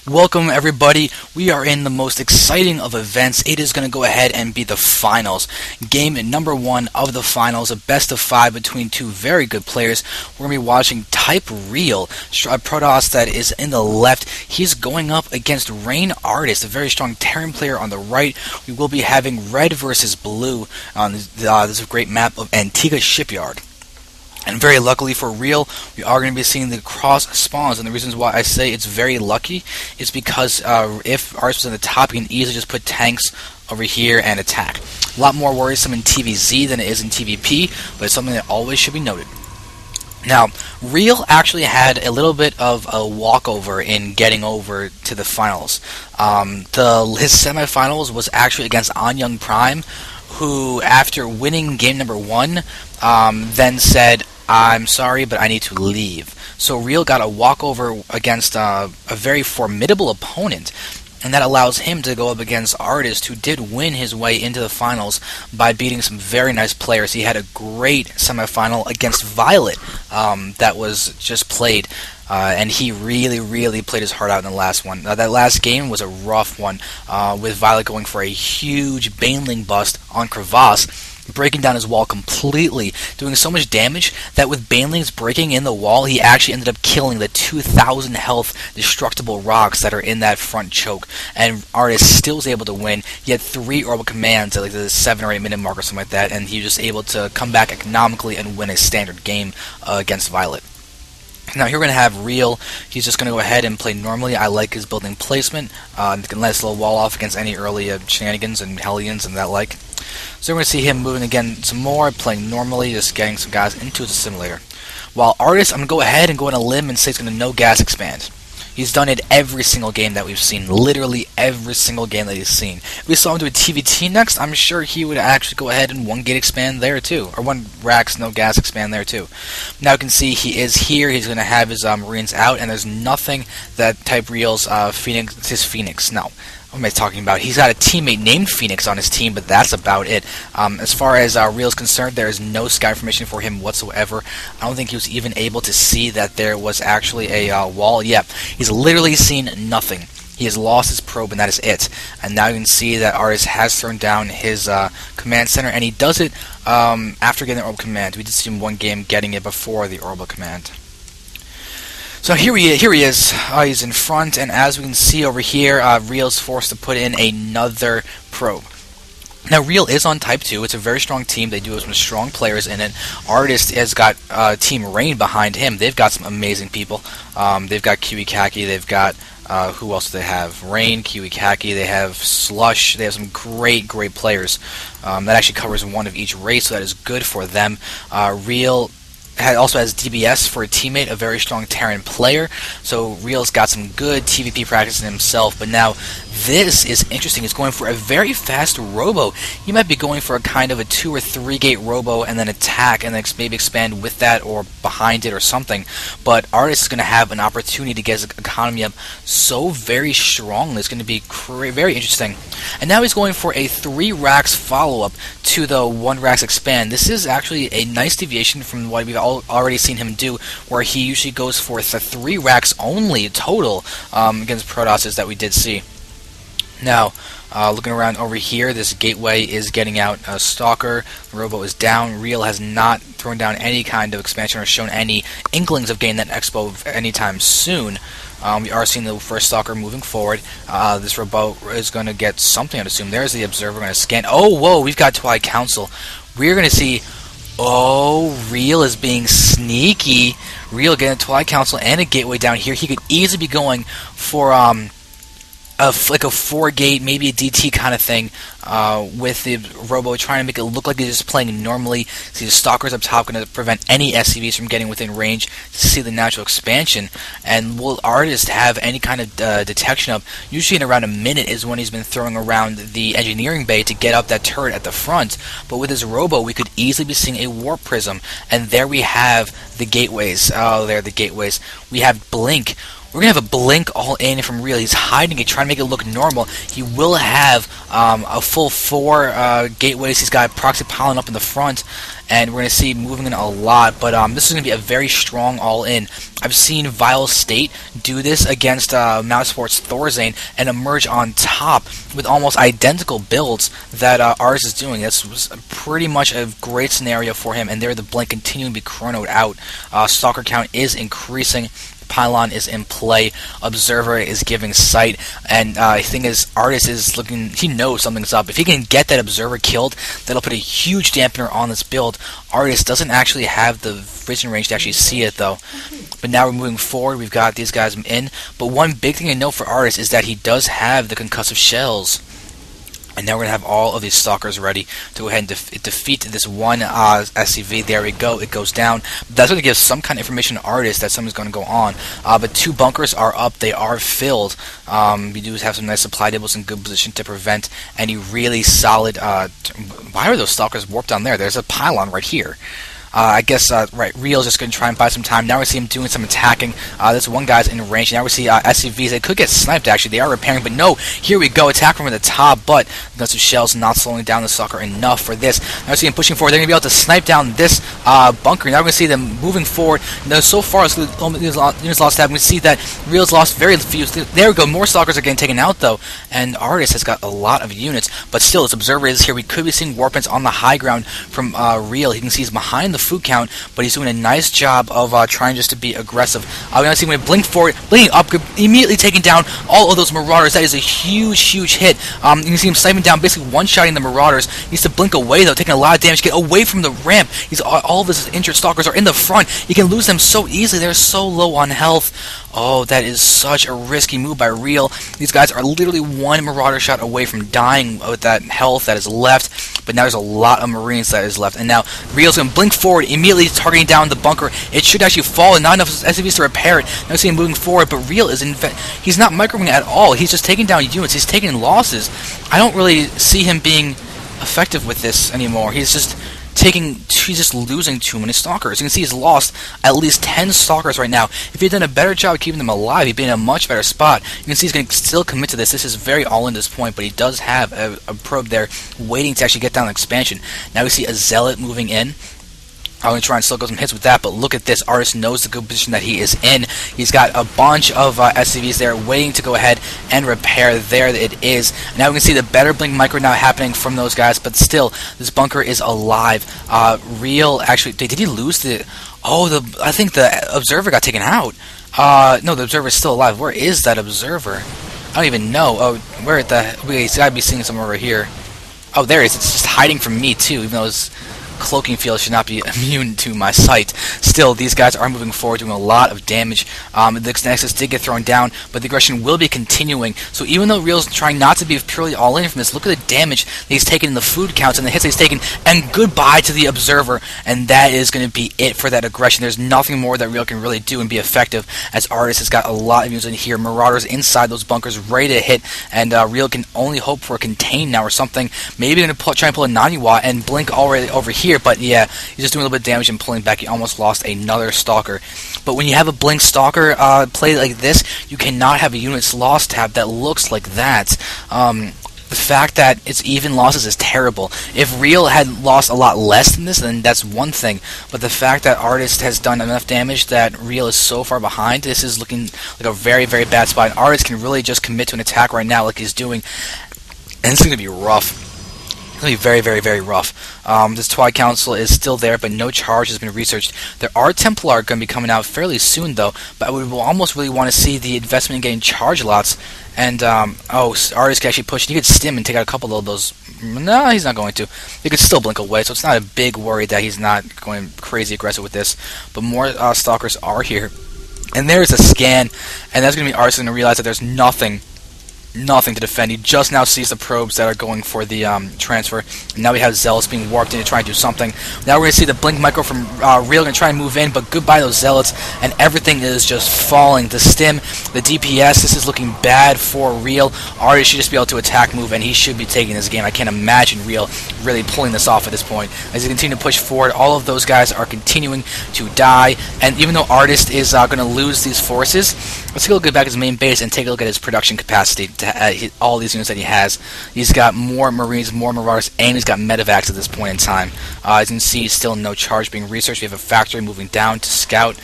Welcome everybody. We are in the most exciting of events. It is going to go ahead and be the finals. Game number 1 of the finals, a best of 5 between two very good players. We're going to be watching Type.ReaL, a Protoss that is in the left. He's going up against RGN.artist, a very strong Terran player on the right. We will be having red versus blue on this great map of Antigua Shipyard. And very luckily for ReaL, we are going to be seeing the cross spawns. And the reasons why I say it's very lucky is because if Artist was in the top, you can easily just put tanks over here and attack. A lot more worrisome in TVZ than it is in TVP, but it's something that always should be noted. Now, ReaL actually had a little bit of a walkover in getting over to the finals. His semifinals was actually against Anyang Prime, who, after winning game number 1, then said, "I'm sorry, but I need to leave." So ReaL got a walkover against a very formidable opponent, and that allows him to go up against Artist, who did win his way into the finals by beating some very nice players. He had a great semifinal against Violet that was just played, and he really played his heart out in the last one. That last game was a rough one, with Violet going for a huge Baneling bust on Crevasse, breaking down his wall completely, doing so much damage that with Banelings breaking in the wall, he actually ended up killing the 2,000 health destructible rocks that are in that front choke, and Artist still was able to win. He had 3 orbital commands at like the 7 or 8 minute mark or something like that, and he was just able to come back economically and win a standard game against Violet. Now here we're going to have ReaL. He's just going to go ahead and play normally. I like his building placement. Can let his little wall off against any early shenanigans and Hellions and that like. So we're going to see him moving again some more, playing normally, just getting some guys into his assimilator. While Artist, I'm going to go ahead and go on a limb and say he's going to no gas expand. He's done it every single game that we've seen. Literally every single game that he's seen. If we saw him do a TVT next, I'm sure he would actually go ahead and 1 gate expand there too. Or 1 Rax no gas expand there too. Now you can see he is here. He's going to have his Marines out, and there's nothing that Type.ReaL's Phoenix. No. What am I talking about? He's got a teammate named Phoenix on his team, but that's about it. As far as ReaL's concerned, there is no sky formation for him whatsoever. I don't think he was even able to see that there was actually a wall. Yeah, he's literally seen nothing. He has lost his probe, and that is it. And now you can see that Artist has thrown down his command center, and he does it after getting the orbital command. We did see him 1 game getting it before the orbital command. So here he is. He's in front, and as we can see over here, ReaL's forced to put in another probe. Now, ReaL is on Type 2. It's a very strong team. They do have some strong players in it. Artist has got Team Rain behind him. They've got some amazing people. They've got Kiwi Khaki. They've got, who else do they have? Rain, Kiwi Khaki. They have Slush. They have some great players. That actually covers 1 of each race, so that is good for them. ReaL also has DBS for a teammate, a very strong Terran player, so ReaL's got some good TVP practice in himself, but now this is interesting. He's going for a very fast robo. He might be going for a kind of a 2 or 3 gate robo and then attack and then maybe expand with that or behind it or something, but Artist is going to have an opportunity to get his economy up so very strongly. It's going to be very interesting. And now he's going for a 3 racks follow-up to the 1 racks expand. This is actually a nice deviation from what we've already seen him do, where he usually goes for the 3 racks only total against Protosses that we did see. Now, looking around over here, this gateway is getting out a Stalker. The Robo is down. ReaL has not thrown down any kind of expansion or shown any inklings of getting that Expo anytime soon. We are seeing the first Stalker moving forward. This Robo is going to get something, I'd assume. There's the Observer going to scan. Oh, whoa, we've got Twilight Council. We're going to see... Oh, ReaL is being sneaky. ReaL getting a Twilight Council and a gateway down here. He could easily be going for like a 4 gate, maybe a DT kind of thing, with the Robo trying to make it look like he's just playing normally. See the Stalkers up top going to prevent any SCVs from getting within range to see the natural expansion. And will Artist have any kind of detection up? Usually in around a minute is when he's been throwing around the engineering bay to get up that turret at the front. But with his Robo, we could easily be seeing a Warp Prism. And there we have the gateways. Oh, there are the gateways. We have Blink. We're going to have a blink all in from ReaL. He's hiding it, trying to make it look normal. He will have a full 4 gateways. He's got proxy pylon up in the front, and we're going to see moving in a lot. But this is going to be a very strong all in. I've seen Vile State do this against Mousesport's Thorzane and emerge on top with almost identical builds that ours is doing. This was pretty much a great scenario for him, and there the blink continuing to be chronoed out. Stalker count is increasing. Pylon is in play, Observer is giving sight, and the thing is, Artist is looking, he knows something's up. If he can get that Observer killed, that'll put a huge dampener on this build. Artist doesn't actually have the vision range to actually see it though. But now we're moving forward, we've got these guys in, but one big thing to know for Artist is that he does have the concussive shells. And now we're going to have all of these Stalkers ready to go ahead and defeat this one SCV. There we go. It goes down. That's going to give some kind of information to Artist that something's going to go on. But 2 bunkers are up. They are filled. We do have some nice supply tables in good position to prevent any really solid... why are those Stalkers warped down there? There's a pylon right here. I guess, right, ReaL's just going to try and buy some time. Now we see him doing some attacking. This one guy's in range. Now we see SCVs. They could get sniped, actually. They are repairing, but no. Here we go. Attack from the top, but guns of shells not slowing down the Stalker enough for this. Now we see him pushing forward. They're going to be able to snipe down this bunker. Now we're going to see them moving forward. Now, so far, as units lost tab, we see that ReaL's lost very few. There we go. More Stalkers are getting taken out, though, and Artist has got a lot of units, but still, this Observer is here. We could be seeing Warpins on the high ground from ReaL. You can see he's behind the food count, but he's doing a nice job of trying just to be aggressive. We now see him blink forward, blinking up, immediately taking down all of those Marauders. That is a huge hit. You can see him sniping down, basically one-shotting the Marauders. He needs to blink away, though, taking a lot of damage. Get away from the ramp. All of his injured Stalkers are in the front. He can lose them so easily. They're so low on health. Oh, that is such a risky move by ReaL. These guys are literally one Marauder shot away from dying with that health that is left, but now there's a lot of Marines that is left, and now ReaL's going to blink forward, immediately targeting down the bunker. It should actually fall, and not enough SCVs to repair it. Now see him moving forward, but ReaL is he's not microwing at all. He's just taking down units. He's taking losses. I don't really see him being effective with this anymore. He's just losing too many Stalkers. You can see he's lost at least 10 Stalkers right now. If he'd done a better job of keeping them alive, he'd be in a much better spot. You can see he's going to still commit to this. This is very all in this point, but he does have a probe there waiting to actually get down the expansion. Now we see a Zealot moving in. I'm going to try and still go some hits with that, but look at this. Artist knows the good position that he is in. He's got a bunch of SCVs there waiting to go ahead and repair. There it is. Now we can see the better blink micro now happening from those guys, but still, this bunker is alive. ReaL, actually, did he lose the... Oh, I think the Observer got taken out. No, the Observer is still alive. Where is that Observer? I don't even know. Oh, where at the... He's got to be seeing somewhere over here. Oh, there it is. It's just hiding from me, too, even though it's... Cloaking field should not be immune to my sight. Still, these guys are moving forward, doing a lot of damage. The Nexus did get thrown down, but the aggression will be continuing. So even though ReaL's trying not to be purely all-in from this, look at the damage that he's taken in the food counts and the hits that he's taken, and goodbye to the Observer. And that is going to be it for that aggression. There's nothing more that ReaL can really do and be effective, as Artist has got a lot of units in here. Marauders inside those bunkers ready to hit, and ReaL can only hope for a contain now or something. Maybe going to try and pull a Naniwa and blink already over here. But yeah, he's just doing a little bit of damage and pulling back. He almost lost another Stalker. But when you have a blink Stalker play like this, you cannot have a units lost tab that looks like that. The fact that it's even losses is terrible. If ReaL had lost a lot less than this, then that's one thing. But the fact that Artist has done enough damage that ReaL is so far behind, this is looking like a very, very bad spot. And Artist can really just commit to an attack right now like he's doing. And it's going to be rough. It's going to be very, very, very rough. This Twilight Council is still there, but no charge has been researched. There are Templar going to be coming out fairly soon, though, but I would almost really want to see the investment in getting charge lots. And, Artist can actually push. He could stim and take out a couple of those. No, he's not going to. He could still blink away, so it's not a big worry that he's not going crazy aggressive with this. But more Stalkers are here. And there's a scan, and that's going to be Artist going to realize that there's nothing nothing to defend. He just now sees the probes that are going for the transfer. And now we have Zealots being warped in to try and do something. Now we're going to see the Blink Micro from ReaL going to try and move in, but goodbye those Zealots, and everything is just falling. The Stim, the DPS, this is looking bad for ReaL. Artist should just be able to attack move, and he should be taking this game. I can't imagine ReaL really pulling this off at this point. As he continues to push forward, all of those guys are continuing to die, and even though Artist is going to lose these forces, let's take a look at back his main base and take a look at his production capacity to all these units that he has. He's got more Marines, more Marauders, and he's got Medivacs at this point in time. As you can see, still no charge being researched. We have a factory moving down to scout.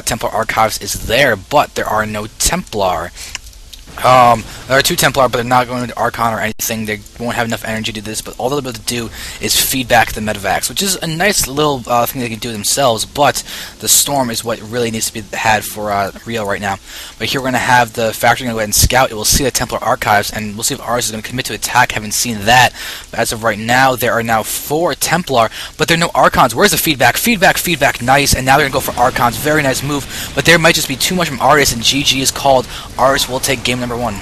Templar Archives is there, but there are no Templar. There are 2 Templar, but they're not going to Archon or anything. They won't have enough energy to do this, but all they'll be able to do is feed back the Medivacs, which is a nice little thing they can do themselves, but the Storm is what really needs to be had for ReaL right now. But here we're going to have the factory going to go ahead and scout. It will see the Templar Archives, and we'll see if ours is going to commit to attack. Haven't seen that. But as of right now, there are now 4 Templar, but there are no Archons. Where's the feedback? Feedback, nice, and now they're going to go for Archons. Very nice move, but there might just be too much from Artist, and GG is called. Artist will take game number 1.